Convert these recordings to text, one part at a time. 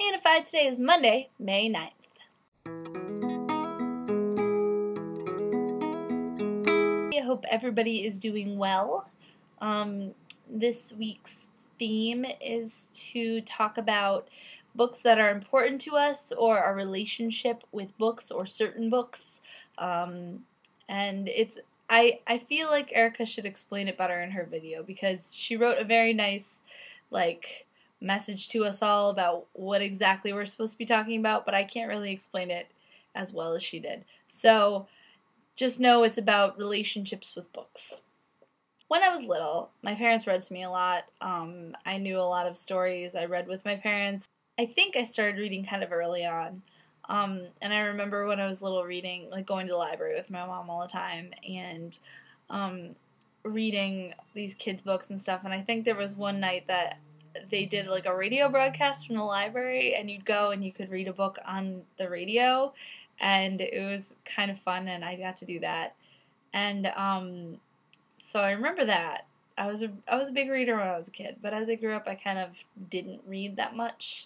Hey NFI, today is Monday, May 9th. I hope everybody is doing well. This week's theme is to talk about books that are important to us or our relationship with books or certain books. And I feel like Erica should explain it better in her video because she wrote a very nice, message to us all about what exactly we're supposed to be talking about, but I can't really explain it as well as she did. So just know it's about relationships with books. When I was little, my parents read to me a lot. I knew a lot of stories I read with my parents. I think I started reading kind of early on. And I remember when I was little reading, going to the library with my mom all the time and reading these kids' books and stuff. And I think there was one night that they did a radio broadcast from the library, and you'd go and you could read a book on the radio, and it was kind of fun, and I got to do that. And so I remember that. I was a big reader when I was a kid, but as I grew up I kind of didn't read that much.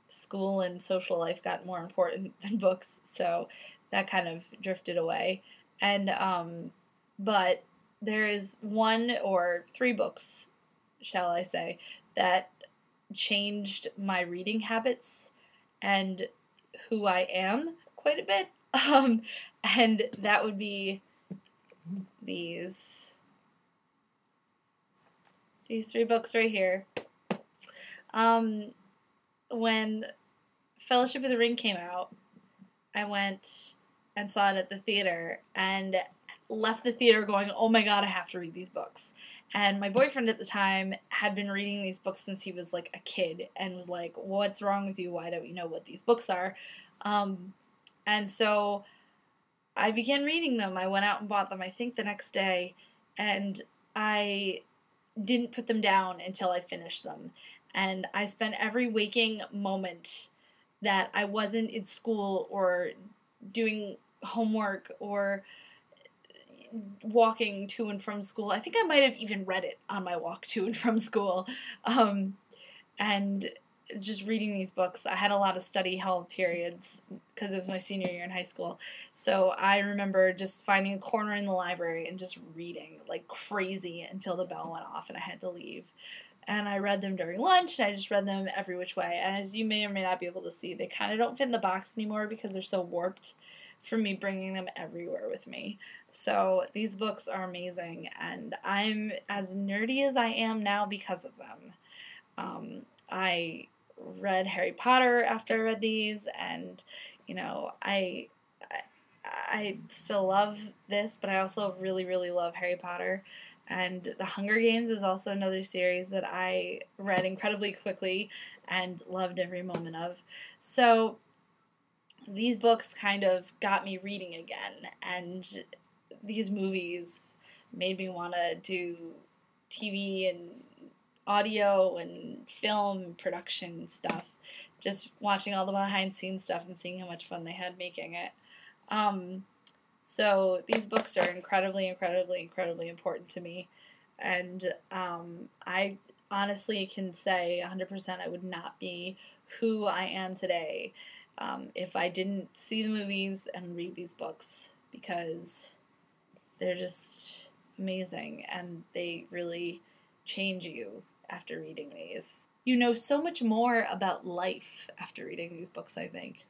School and social life got more important than books, so that kind of drifted away. And but there is one or three books, shall I say, that changed my reading habits and who I am quite a bit. And that would be these three books right here. When Fellowship of the Ring came out, I went and saw it at the theater and left the theater going, oh my god, I have to read these books. And my boyfriend at the time had been reading these books since he was a kid and was like, what's wrong with you? Why don't you know what these books are? And so I began reading them. I went out and bought them, I think, the next day, and I didn't put them down until I finished them. And I spent every waking moment that I wasn't in school or doing homework or walking to and from school. I think I might have even read it on my walk to and from school. And just reading these books. I had a lot of study hall periods because it was my senior year in high school. So I remember just finding a corner in the library and just reading like crazy until the bell went off and I had to leave. And I read them during lunch, and I just read them every which way. And as you may or may not be able to see, they kind of don't fit in the box anymore because they're so warped for me bringing them everywhere with me. So these books are amazing, and I'm as nerdy as I am now because of them. I read Harry Potter after I read these, and, I still love this, but I also really, really love Harry Potter. And The Hunger Games is also another series that I read incredibly quickly and loved every moment of. So these books kind of got me reading again, and these movies made me want to do TV and audio and film production stuff, just watching all the behind-the-scenes stuff and seeing how much fun they had making it. So these books are incredibly, incredibly, incredibly important to me, and I honestly can say 100% I would not be who I am today if I didn't see the movies and read these books, because they're just amazing and they really change you after reading these. You know so much more about life after reading these books, I think.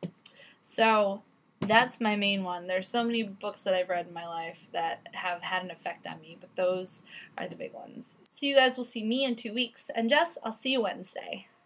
So that's my main one. There's so many books that I've read in my life that have had an effect on me, but those are the big ones. So you guys will see me in 2 weeks, and Jess, I'll see you Wednesday.